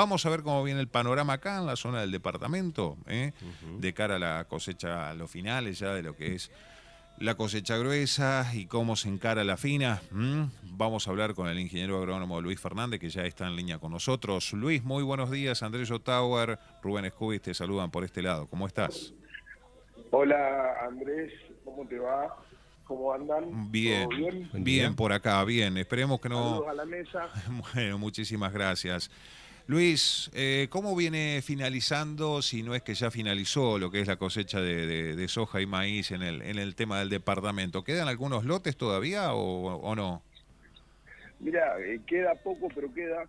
Vamos a ver cómo viene el panorama acá en la zona del departamento, Ujú. de cara a la cosecha, a los finales ya de lo que es la cosecha gruesa y cómo se encara la fina. Vamos a hablar con el ingeniero agrónomo Luis Fernández, que ya está en línea con nosotros. Luis, muy buenos días. Andrés Ottauer, Rubén Escubis te saludan por este lado. ¿Cómo estás? Hola Andrés, ¿cómo te va? ¿Cómo andan? ¿Todo Bien, bien? Buen bien día. por acá, bien. Esperemos que no... Saludos a la mesa. Bueno, muchísimas gracias. Luis, ¿cómo viene finalizando, si no es que ya finalizó lo que es la cosecha de soja y maíz en el tema del departamento? ¿Quedan algunos lotes todavía o no? Mira, queda poco, pero queda.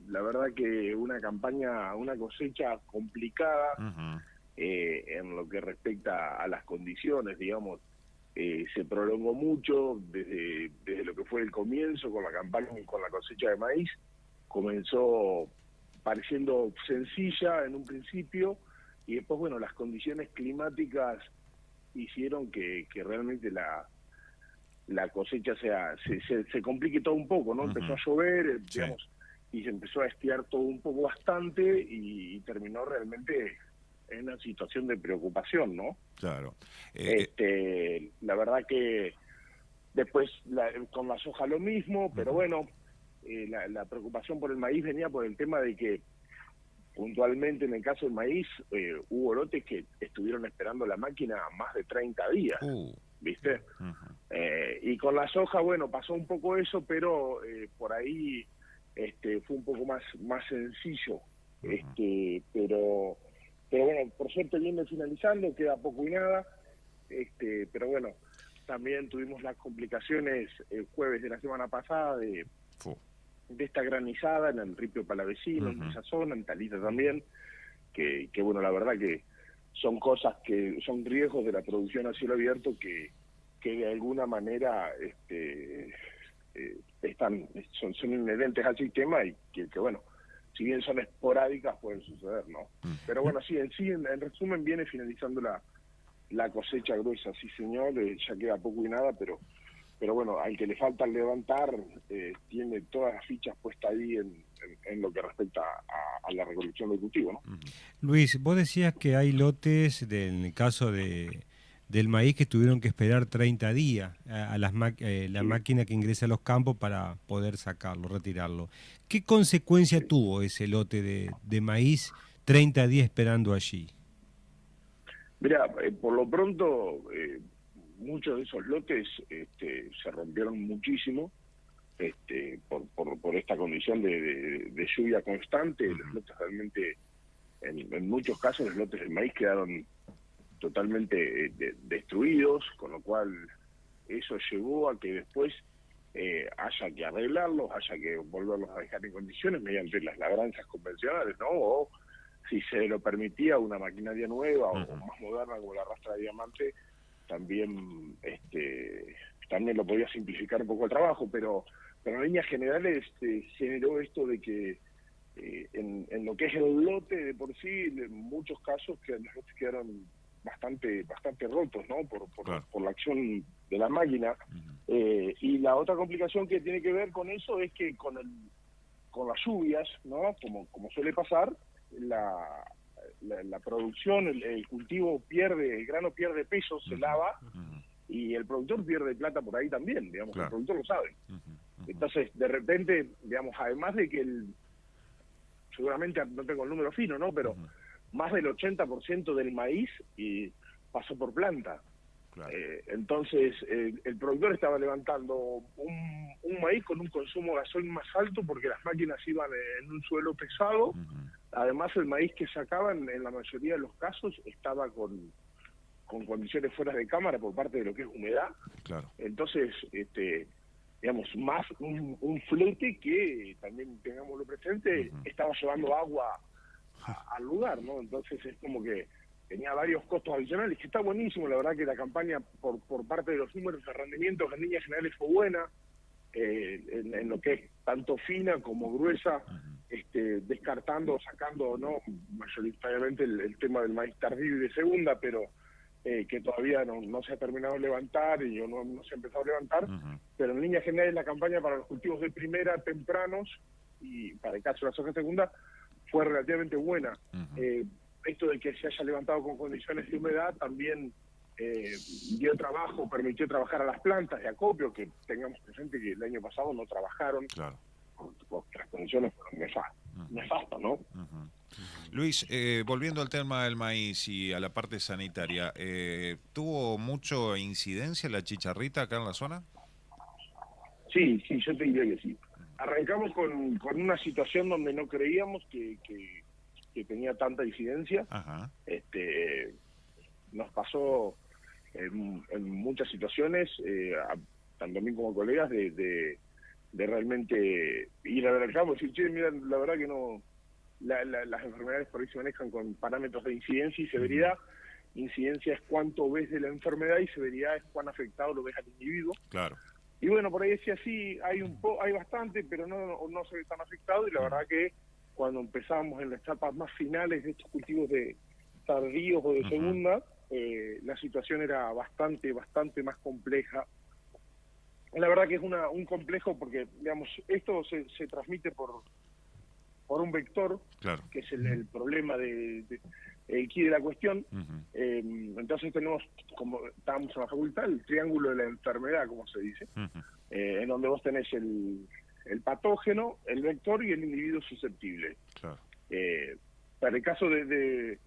La verdad que una campaña, una cosecha complicada Ujú. en lo que respecta a las condiciones, digamos, se prolongó mucho desde lo que fue el comienzo con la campaña y con la cosecha de maíz. Comenzó pareciendo sencilla en un principio y después, bueno, las condiciones climáticas hicieron que realmente la cosecha se complique todo un poco, ¿no? Empezó Ujú. a llover, Sí, digamos, y se empezó a estiar todo un poco bastante y terminó realmente en una situación de preocupación, ¿no? claro. Eh, La verdad que después con la soja lo mismo, pero Ujú. bueno, la preocupación por el maíz venía por el tema de que puntualmente en el caso del maíz hubo lotes que estuvieron esperando la máquina más de 30 días, Uh, ¿viste? ujú. Y con la soja, bueno, pasó un poco eso, pero por ahí fue un poco más sencillo. Ujú. Pero bueno, por suerte viene finalizando, queda poco y nada. Pero bueno, también tuvimos las complicaciones el jueves de la semana pasada Fu. de esta granizada en el Ripio Palavecino, en Ujú. esa zona, en Talita también, que bueno, la verdad que son cosas que son riesgos de la producción a cielo abierto que de alguna manera son inherentes al sistema y que bueno, si bien son esporádicas pueden suceder, ¿no? Pero bueno, sí, en resumen viene finalizando la cosecha gruesa, sí señor, ya queda poco y nada, pero bueno, al que le falta levantar, tiene todas las fichas puestas ahí en lo que respecta a la recolección del cultivo, ¿no? Luis, vos decías que hay lotes, en el caso del maíz, que tuvieron que esperar 30 días a la Sí. máquina que ingresa a los campos para poder sacarlo, retirarlo. ¿Qué consecuencia Sí. tuvo ese lote de maíz 30 días esperando allí? Mira, por lo pronto, muchos de esos lotes se rompieron muchísimo por esta condición de lluvia constante. Los Ujú. lotes realmente, en muchos casos, los lotes de maíz quedaron totalmente destruidos, con lo cual eso llevó a que después haya que arreglarlos, haya que volverlos a dejar en condiciones mediante las labranzas convencionales, ¿no? O si se lo permitía una maquinaria nueva o Ujú. más moderna como la rastra de diamante, también también lo podía simplificar un poco el trabajo, pero en líneas generales generó esto de que en lo que es el lote de por sí, en muchos casos que los lotes quedaron bastante rotos, ¿no? Claro. Por la acción de la máquina. Ujú. Y la otra complicación que tiene que ver con eso es que con las lluvias, ¿no? Como suele pasar, la producción, el cultivo pierde, el grano pierde peso, se Ujú. lava, Ujú. y el productor pierde plata por ahí también, digamos, el Claro. productor lo sabe. Ujú. Ujú. Entonces, de repente, digamos, además de que seguramente no tengo el número fino, ¿no? Pero Ujú. más del 80% del maíz pasó por planta. Claro. Entonces, el productor estaba levantando un maíz con un consumo de gasoil más alto porque las máquinas iban en un suelo pesado. Ujú. Además, el maíz que sacaban, en la mayoría de los casos, estaba con condiciones fuera de cámara por parte de lo que es humedad. Claro. Entonces, digamos, más un flete que, también tengámoslo presente, Ujú. estaba llevando agua al lugar, ¿no? Entonces es como que tenía varios costos adicionales, que está buenísimo, la verdad que la campaña por parte de los números de rendimientos en líneas generales fue buena, en lo que es tanto fina como gruesa, Ujú. descartando, sacando, no mayoritariamente el tema del maíz tardío y de segunda, pero que todavía no se ha terminado de levantar y no se ha empezado a levantar, Ujú. pero en líneas generales la campaña para los cultivos de primera tempranos y para el caso de la soja segunda fue relativamente buena. Ujú. Esto de que se haya levantado con condiciones de humedad también dio trabajo, permitió trabajar a las plantas de acopio, que tengamos presente que el año pasado no trabajaron, Claro. porque las condiciones fueron nefastas, ¿no? Ujú. Luis, volviendo al tema del maíz y a la parte sanitaria, ¿tuvo mucho incidencia la chicharrita acá en la zona? Sí, yo te diría que sí. Arrancamos con una situación donde no creíamos que tenía tanta incidencia. Ajá. Nos pasó en muchas situaciones, tanto a mí como a colegas, de realmente ir a ver al campo y decir, che, mira, la verdad que no, las enfermedades por ahí se manejan con parámetros de incidencia y severidad. Incidencia es cuánto ves de la enfermedad y severidad es cuán afectado lo ves al individuo. Claro. Y bueno, por ahí decía, sí, hay bastante, pero no se ve tan afectado, y la verdad que cuando empezamos en las etapas más finales de estos cultivos de tardíos o de segunda, la situación era bastante más compleja. La verdad que es un complejo porque, digamos, esto se transmite por un vector, Claro. que es el problema el key de la cuestión. Ujú. Entonces tenemos, como estábamos en la facultad, el triángulo de la enfermedad, como se dice, Ujú. en donde vos tenés el patógeno, el vector y el individuo susceptible. Claro. Para el caso del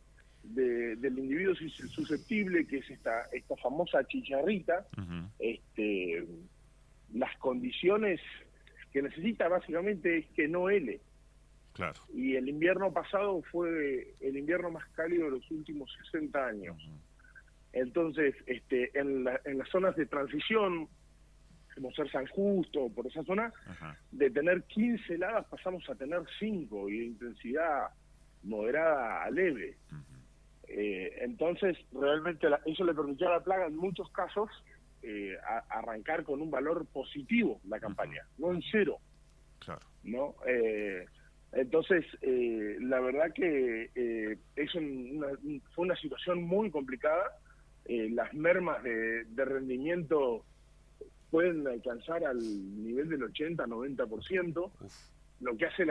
individuo susceptible, que es esta famosa chicharrita, Ujú. las condiciones que necesita básicamente es que no hele. Claro. Y el invierno pasado fue el invierno más cálido de los últimos 60 años. Ujú. Entonces, en las zonas de transición, como ser San Justo, por esa zona, Ajá. de tener 15 heladas pasamos a tener 5, y de intensidad moderada a leve. Ujú. Entonces, realmente eso le permitió a la plaga, en muchos casos, arrancar con un valor positivo la campaña, no en cero, Claro. ¿no? Entonces, la verdad que fue una situación muy complicada. Las mermas de rendimiento pueden alcanzar al nivel del 80-90%. Uf. Lo que hace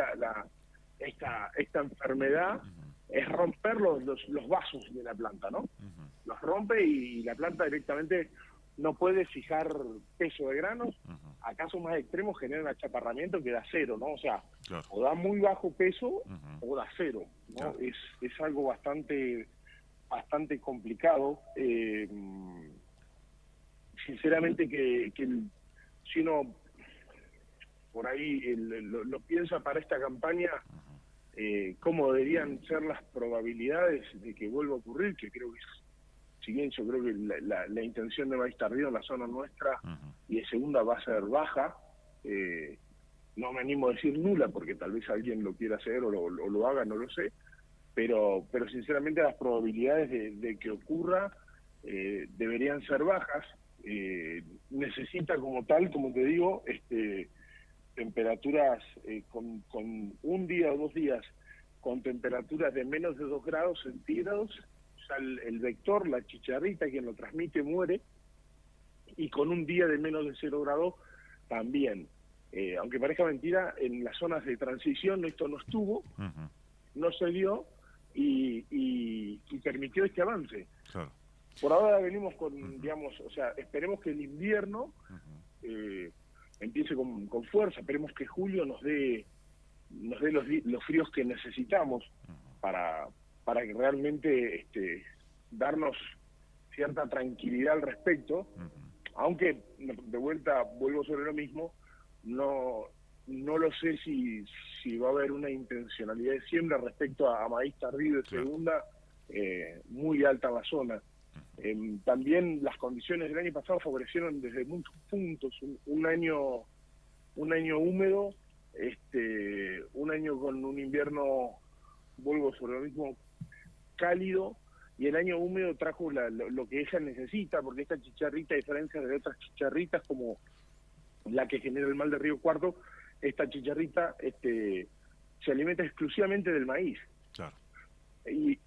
esta enfermedad es romper los vasos de la planta, ¿no? Ujú. Los rompe y la planta directamente no puede fijar peso de granos. Ujú. Acaso más extremos generan achaparramiento que da cero, ¿no? O sea, Claro. o da muy bajo peso Ujú. o da cero, ¿no? Claro. Es algo bastante complicado. Sinceramente si uno por ahí lo piensa para esta campaña, cómo deberían ser las probabilidades de que vuelva a ocurrir, que creo que si bien yo creo que la intención de maíz tardío en la zona nuestra Ujú. y de segunda va a ser baja, no me animo a decir nula, porque tal vez alguien lo quiera hacer o lo haga, no lo sé, pero sinceramente las probabilidades de que ocurra deberían ser bajas. Necesita como tal, como te digo, temperaturas con un día o 2 días con temperaturas de menos de 2 grados centígrados. O sea, el vector, la chicharrita, quien lo transmite, muere, y con un día de menos de 0 grados también. Aunque parezca mentira, en las zonas de transición esto no estuvo, Ujú. no se dio y permitió este avance. Claro. Por ahora venimos con, digamos, o sea, esperemos que el invierno empiece con fuerza, esperemos que julio nos dé los fríos que necesitamos para que realmente darnos cierta tranquilidad al respecto, aunque de vuelta vuelvo sobre lo mismo, no lo sé si va a haber una intencionalidad de siembra respecto a maíz tardío de segunda muy alta en la zona. También las condiciones del año pasado favorecieron desde muchos puntos. Un año húmedo, un año con un invierno, vuelvo sobre lo mismo, cálido, y el año húmedo trajo lo que ella necesita, porque esta chicharrita, a diferencia de otras chicharritas como la que genera el mal de Río Cuarto, esta chicharrita se alimenta exclusivamente del maíz. Claro. Y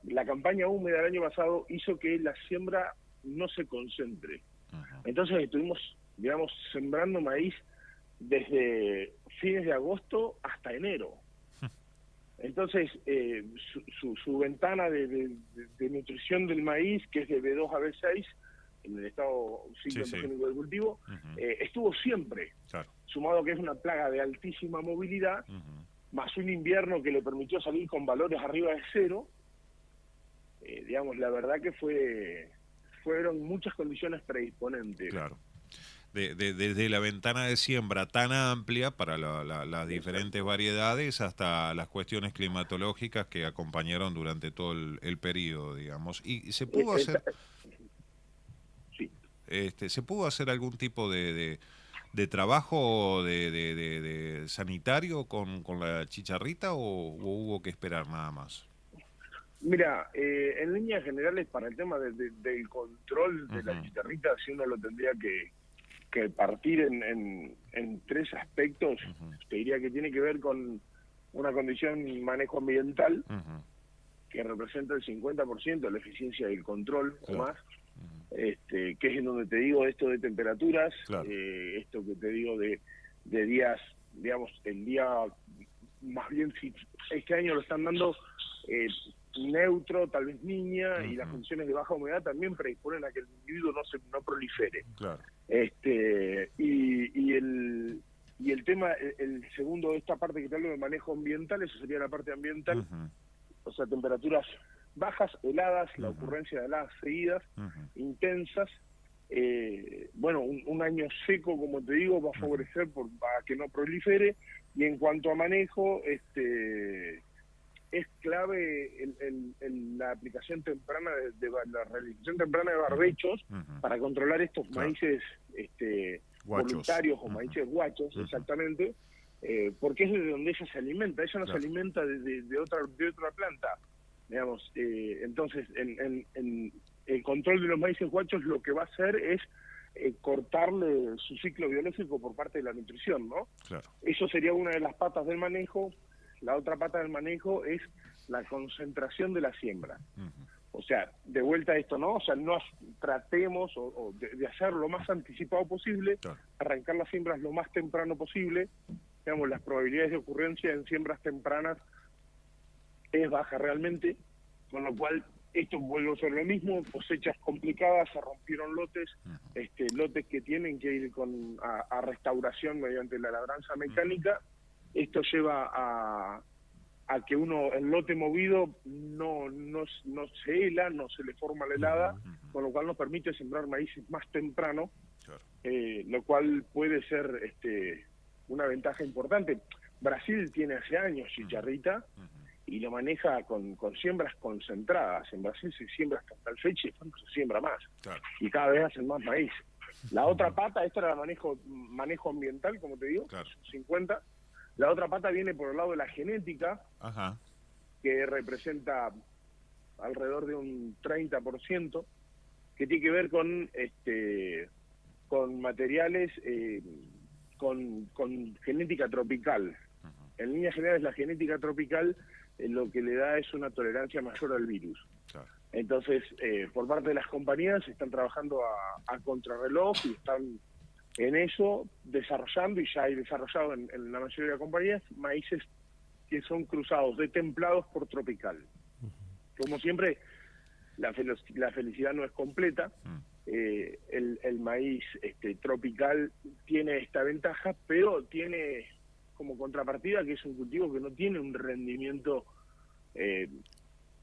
la campaña húmeda del año pasado hizo que la siembra no se concentre. Entonces estuvimos, digamos, sembrando maíz desde fines de agosto hasta enero. Entonces, su ventana de nutrición del maíz, que es de B2 a B6, en el estado ciclogénico del cultivo, estuvo siempre, sumado que es una plaga de altísima movilidad, más un invierno que le permitió salir con valores arriba de cero. Digamos, la verdad que fueron muchas condiciones predisponentes. Claro. Desde la ventana de siembra tan amplia para las diferentes variedades hasta las cuestiones climatológicas que acompañaron durante todo el periodo, digamos. ¿Y se pudo hacer sí. se pudo hacer algún tipo de trabajo de sanitario con la chicharrita o hubo que esperar nada más? Mira, en líneas generales, para el tema del control de la chicharrita, si uno lo tendría que partir en tres aspectos, te diría que tiene que ver con una condición manejo ambiental, que representa el 50% de la eficiencia del control o más, que es en donde te digo esto de temperaturas, esto que te digo de días, digamos, el día, más bien si este año lo están dando neutro, tal vez niña, y las condiciones de baja humedad también predisponen a que el individuo no prolifere. Y el tema, el segundo de esta parte que te hablo de manejo ambiental, eso sería la parte ambiental, o sea, temperaturas bajas, heladas, la ocurrencia de heladas seguidas, intensas. Bueno, un año seco, como te digo, va a favorecer a que no prolifere. Y en cuanto a manejo, es clave la aplicación temprana de la realización temprana de barbechos para controlar estos maíces voluntarios o maíces guachos, exactamente, porque es de donde ella se alimenta. Ella no se alimenta de otra planta, digamos. Entonces, en el control de los maíces guachos lo que va a hacer es cortarle su ciclo biológico por parte de la nutrición, ¿no? Eso sería una de las patas del manejo. La otra pata del manejo es la concentración de la siembra. O sea, de vuelta a esto, ¿no? O sea, no tratemos de hacer lo más anticipado posible, arrancar las siembras lo más temprano posible. Digamos, las probabilidades de ocurrencia en siembras tempranas es baja realmente, con lo cual esto vuelve a ser lo mismo, cosechas complicadas, se rompieron lotes, lotes que tienen que ir a restauración mediante la labranza mecánica. Esto lleva a que el lote movido no se hela, no se le forma la helada, con lo cual nos permite sembrar maíces más temprano, lo cual puede ser una ventaja importante. Brasil tiene hace años chicharrita y lo maneja con siembras concentradas. En Brasil se siembra hasta tal fecha y después no se siembra más. Y cada vez hacen más maíz. La otra pata, esta era manejo ambiental, como te digo, 50. La otra pata viene por el lado de la genética, que representa alrededor de un 30%, que tiene que ver con materiales, con genética tropical. En líneas generales, la genética tropical lo que le da es una tolerancia mayor al virus. Entonces, por parte de las compañías, están trabajando a contrarreloj y están en eso, desarrollando, y ya hay desarrollado en la mayoría de las compañías, maíces que son cruzados de templados por tropical. Como siempre, la felicidad no es completa. El maíz tropical tiene esta ventaja, pero tiene como contrapartida que es un cultivo que no tiene un rendimiento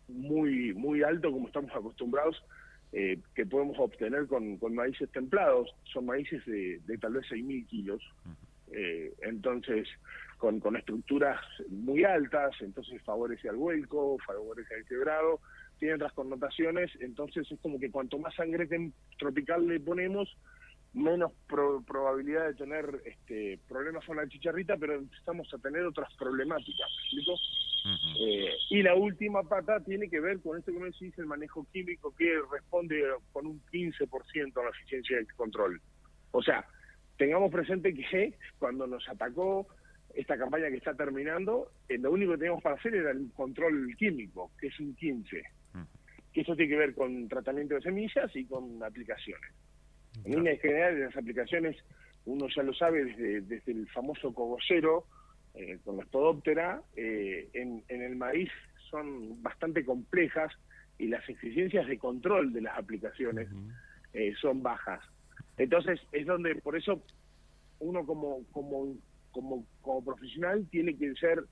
muy alto como estamos acostumbrados, que podemos obtener con maíces templados. Son maíces de tal vez 6.000 kilos, entonces con estructuras muy altas, entonces favorece al vuelco, favorece al quebrado, tiene otras connotaciones. Entonces es como que cuanto más sangre tropical le ponemos, menos probabilidad de tener problemas con la chicharrita, pero empezamos a tener otras problemáticas, ¿me explico? Y la última pata tiene que ver con esto que me decís, el manejo químico, que responde con un 15% a la eficiencia del control. O sea, tengamos presente que cuando nos atacó esta campaña que está terminando, lo único que teníamos para hacer era el control químico, que es un 15%. Que eso tiene que ver con tratamiento de semillas y con aplicaciones. En líneas generales, las aplicaciones uno ya lo sabe desde el famoso cogollo, con la Spodoptera, en el maíz son bastante complejas y las eficiencias de control de las aplicaciones son bajas. Entonces es donde, por eso, uno como profesional tiene que ser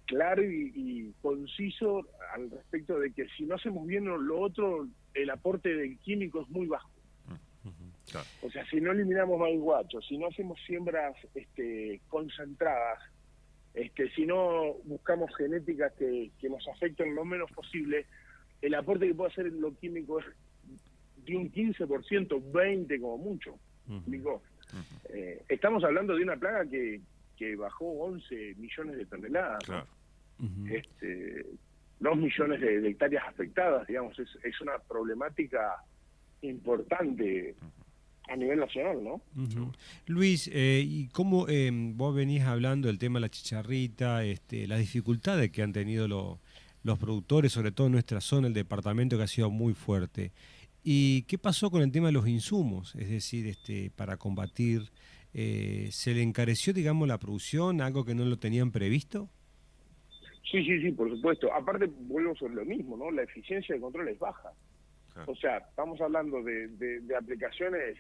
claro y conciso al respecto de que si no hacemos bien lo otro, el aporte del químico es muy bajo. Claro. O sea, si no eliminamos maíz guacho, si no hacemos siembras concentradas, si no buscamos genéticas que nos afecten lo menos posible, el aporte que puede hacer lo químico es de un 15%, 20% como mucho. Digo, estamos hablando de una plaga que bajó 11 millones de toneladas, Claro. 2 millones de hectáreas afectadas, digamos, es una problemática importante a nivel nacional, ¿no? Luis, ¿y cómo vos venís hablando del tema de la chicharrita, las dificultades que han tenido los productores, sobre todo en nuestra zona, el departamento que ha sido muy fuerte? ¿Y qué pasó con el tema de los insumos? Es decir, para combatir, ¿se le encareció, digamos, la producción, algo que no lo tenían previsto? Sí, por supuesto. Aparte, vuelvo sobre lo mismo, ¿no? La eficiencia de control es baja. Claro. O sea, estamos hablando de aplicaciones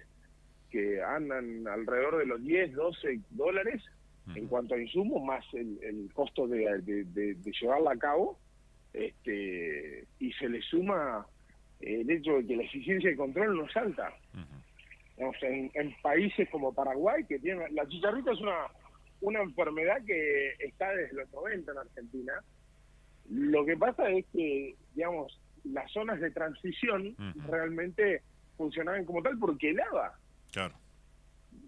que andan alrededor de los $10, $12 en cuanto a insumos, más el costo de llevarla a cabo, y se le suma el hecho de que la eficiencia de control no es alta. Digamos, en países como Paraguay, que tienen... La chicharrita es una enfermedad que está desde los 90 en Argentina. Lo que pasa es que, digamos, las zonas de transición realmente funcionaban como tal porque helaba. Claro.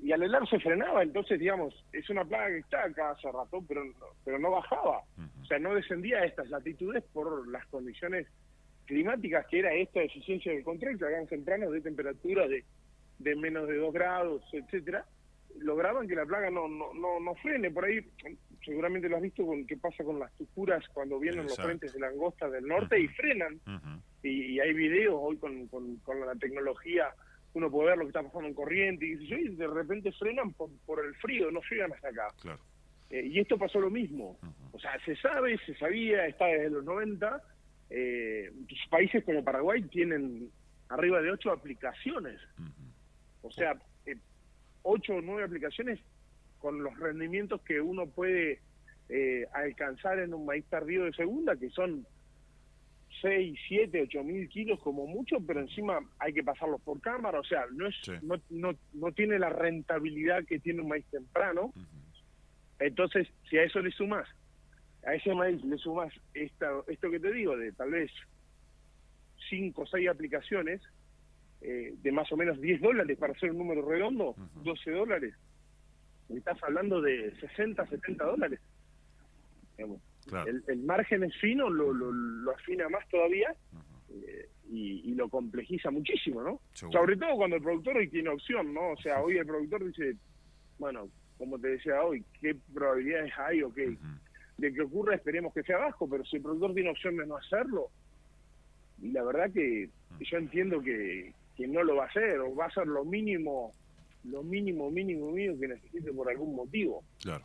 Y al helar se frenaba, entonces, digamos, es una plaga que está acá hace rato, pero no bajaba. O sea, no descendía a estas latitudes por las condiciones climáticas, que era esta eficiencia del control, que habían tempranos de temperatura de menos de 2 grados, etcétera, lograban que la plaga no frene. Por ahí, seguramente lo has visto con qué pasa con las tucuras cuando vienen los frentes de langosta del norte y frenan. Y hay videos hoy con la tecnología, uno puede ver lo que está pasando en corriente y de repente frenan por el frío, no llegan hasta acá. Claro. Y esto pasó lo mismo. O sea, se sabía, está desde los 90. Países como Paraguay tienen arriba de 8 aplicaciones. O sea, 8 o 9 aplicaciones con los rendimientos que uno puede alcanzar en un maíz tardío de segunda, que son 6, 7, 8 mil kilos como mucho, pero encima hay que pasarlos por cámara. O sea, no tiene la rentabilidad que tiene un maíz temprano. Entonces, si a eso le sumas, a ese maíz le sumas esto que te digo, de tal vez 5 o 6 aplicaciones, de más o menos $10, para hacer un número redondo, $12, estás hablando de $60, $70. Digamos. Claro. El margen es fino, lo afina más todavía, y lo complejiza muchísimo, ¿no? Seguro. Sobre todo cuando el productor hoy tiene opción, ¿no? O sea, hoy el productor dice, bueno, como te decía hoy, ¿qué probabilidades hay o qué de que ocurra? Esperemos que sea bajo, pero si el productor tiene opción de no hacerlo, la verdad que yo entiendo que no lo va a hacer, o va a hacer lo mínimo que necesite por algún motivo. Claro.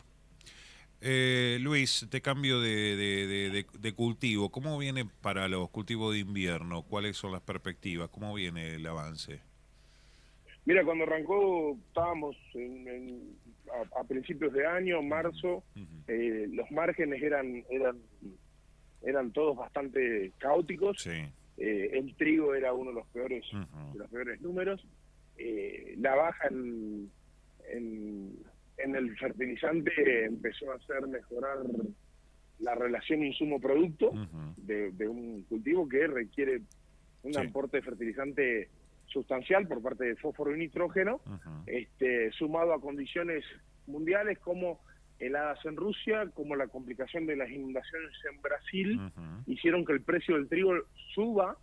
Luis, te cambio de cultivo. ¿Cómo viene para los cultivos de invierno? ¿Cuáles son las perspectivas? ¿Cómo viene el avance? Mira, cuando arrancó estábamos a principios de año, marzo, los márgenes eran todos bastante caóticos. Sí. El trigo era uno de los peores números. La baja en el fertilizante empezó a hacer mejorar la relación insumo-producto de un cultivo que requiere un aporte de fertilizante sustancial por parte de fósforo y nitrógeno, sumado a condiciones mundiales como heladas en Rusia, como la complicación de las inundaciones en Brasil, hicieron que el precio del trigo suba,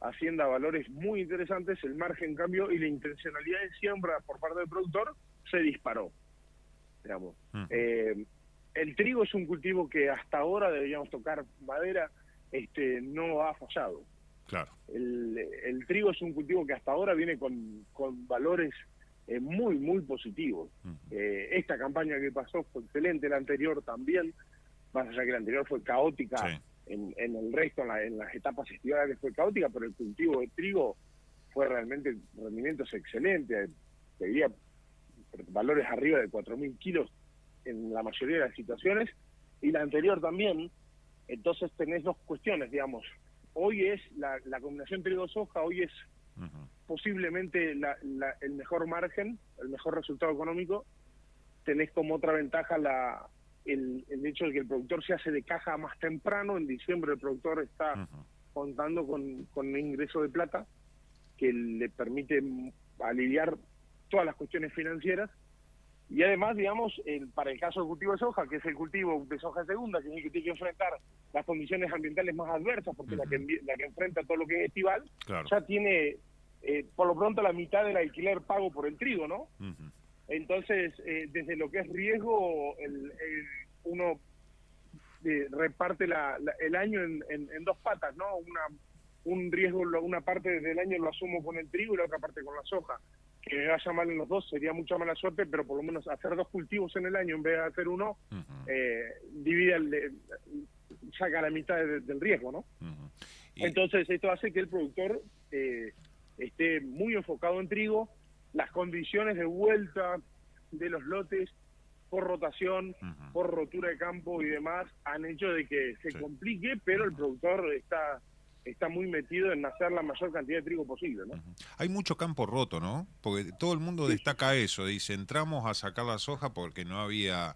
ascienda a valores muy interesantes. El margen cambió y la intencionalidad de siembra por parte del productor se disparó, digamos. El trigo es un cultivo que hasta ahora, deberíamos tocar madera, no ha fallado. Claro. El trigo es un cultivo que hasta ahora viene con valores muy, muy positivos. Esta campaña que pasó fue excelente, la anterior también, más allá que la anterior fue caótica, Sí. en el resto, en las etapas estivales fue caótica, pero el cultivo de trigo fue realmente rendimientos excelentes, te diría valores arriba de 4.000 kilos en la mayoría de las situaciones, y la anterior también. Entonces tenés dos cuestiones, digamos. Hoy es la combinación trigo-soja, hoy es posiblemente el mejor margen, el mejor resultado económico. Tenés como otra ventaja el hecho de que el productor se hace de caja más temprano. En diciembre el productor está contando con un ingreso de plata que le permite aliviar todas las cuestiones financieras. Y además, digamos, para el caso del cultivo de soja, que es el cultivo de soja segunda, que es el que tiene que enfrentar las condiciones ambientales más adversas, porque la que enfrenta todo lo que es estival, Claro. ya tiene por lo pronto la mitad del alquiler pago por el trigo, ¿no? Entonces, desde lo que es riesgo, uno reparte el año en dos patas, ¿no? Un riesgo, una parte del año lo asumo con el trigo y la otra parte con la soja. Que me vaya mal en los dos sería mucha mala suerte, pero por lo menos hacer dos cultivos en el año en vez de hacer uno, saca la mitad del riesgo, ¿no? Entonces esto hace que el productor esté muy enfocado en trigo. Las condiciones de vuelta de los lotes por rotación, por rotura de campo y demás, han hecho de que se complique, pero el productor está muy metido en hacer la mayor cantidad de trigo posible, ¿no? Hay mucho campo roto, ¿no? Porque todo el mundo destaca eso, dice, entramos a sacar la soja porque no había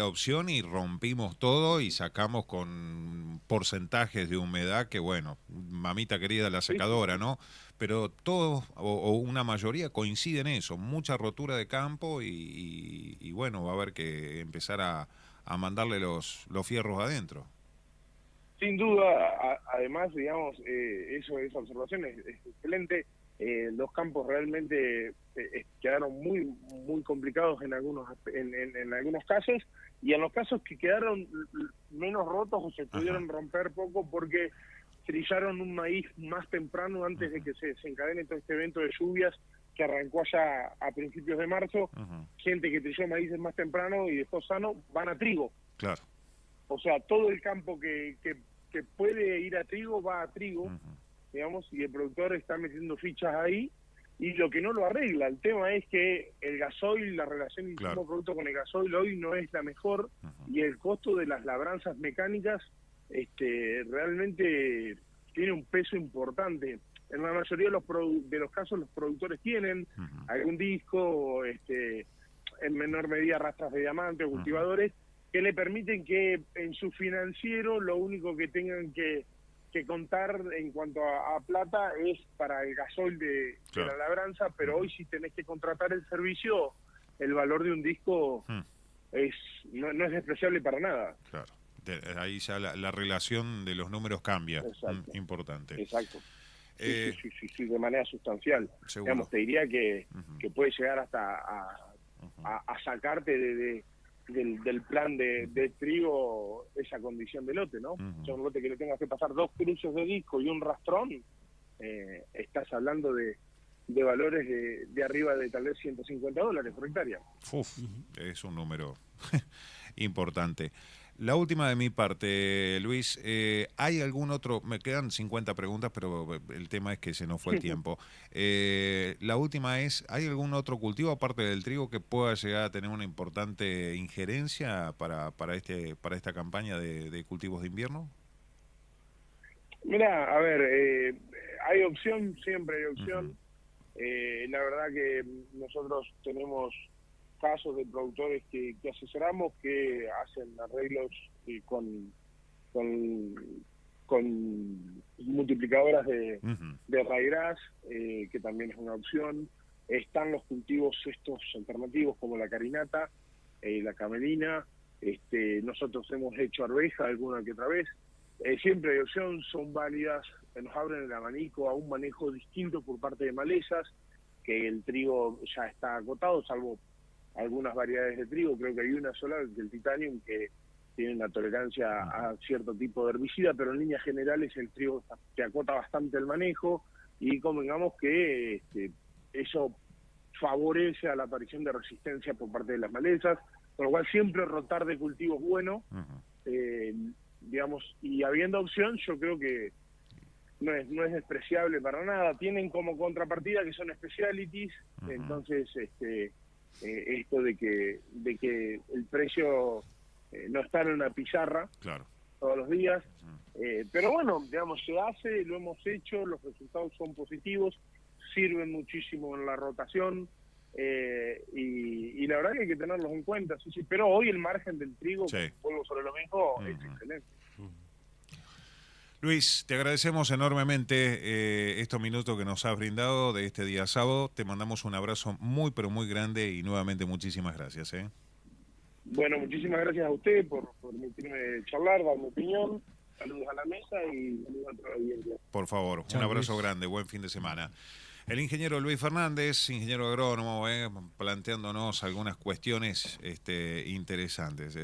opción y rompimos todo y sacamos con porcentajes de humedad que, bueno, mamita querida la secadora, ¿no? Pero todos o una mayoría coinciden en eso, mucha rotura de campo y bueno, va a haber que empezar a mandarle los fierros adentro. Sin duda, además, digamos, esa observación es excelente. Los campos realmente quedaron muy muy complicados en algunos casos, y en los casos que quedaron menos rotos o se pudieron romper poco porque trillaron un maíz más temprano antes de que se desencadene todo este evento de lluvias que arrancó allá a principios de marzo. Gente que trilló maíces más temprano y dejó sano, van a trigo. Claro. O sea, todo el campo que puede ir a trigo, va a trigo, digamos, y el productor está metiendo fichas ahí, y lo que no lo arregla. El tema es que el gasoil, la relación del mismo producto con el gasoil hoy no es la mejor, y el costo de las labranzas mecánicas realmente tiene un peso importante. En la mayoría de los casos los productores tienen algún disco, en menor medida rastras de diamante o cultivadores, que le permiten que en su financiero lo único que tengan que contar en cuanto a plata es para el gasoil de la labranza, pero hoy si tenés que contratar el servicio, el valor de un disco no es despreciable para nada. Claro. Ahí ya la relación de los números cambia. Importante. Exacto. Sí, de manera sustancial. Seguro. Digamos, te diría que puede llegar hasta a sacarte del plan de trigo esa condición de lote, ¿no? O sea, un lote que le tengas que pasar 2 cruces de disco y un rastrón, estás hablando de valores de arriba de tal vez $150 por hectárea. Es un número importante. La última de mi parte, Luis, ¿hay algún otro? Me quedan 50 preguntas, pero el tema es que se nos fue el tiempo. La última es, ¿hay algún otro cultivo aparte del trigo que pueda llegar a tener una importante injerencia para esta campaña de cultivos de invierno? Mira, a ver, hay opción, siempre hay opción. La verdad que nosotros tenemos casos de productores que asesoramos que hacen arreglos con multiplicadoras de raigras, que también es una opción. Están los cultivos estos alternativos como la carinata, la camelina. Nosotros hemos hecho arveja alguna que otra vez. Siempre hay opción, son válidas, nos abren el abanico a un manejo distinto por parte de malezas, que el trigo ya está agotado, salvo algunas variedades de trigo. Creo que hay una sola, el Titanium, que tiene una tolerancia a cierto tipo de herbicida, pero en líneas generales el trigo te acota bastante el manejo, y convengamos que eso favorece a la aparición de resistencia por parte de las malezas, con lo cual siempre rotar de cultivo es bueno, digamos, y habiendo opción, yo creo que no es despreciable para nada. Tienen como contrapartida que son specialities, entonces esto de que el precio no está en una pizarra Claro. todos los días, pero bueno, digamos, se hace, lo hemos hecho, los resultados son positivos, sirven muchísimo en la rotación, y la verdad que hay que tenerlos en cuenta, sí, pero hoy el margen del trigo, vuelvo sobre lo mismo, es excelente. Luis, te agradecemos enormemente estos minutos que nos has brindado de este día sábado. Te mandamos un abrazo muy, pero muy grande y nuevamente muchísimas gracias. Bueno, muchísimas gracias a usted por permitirme charlar, dar mi opinión. Saludos a la mesa y saludos a toda la audiencia. Por favor, un abrazo grande, buen fin de semana. El ingeniero Luis Fernández, ingeniero agrónomo, planteándonos algunas cuestiones interesantes.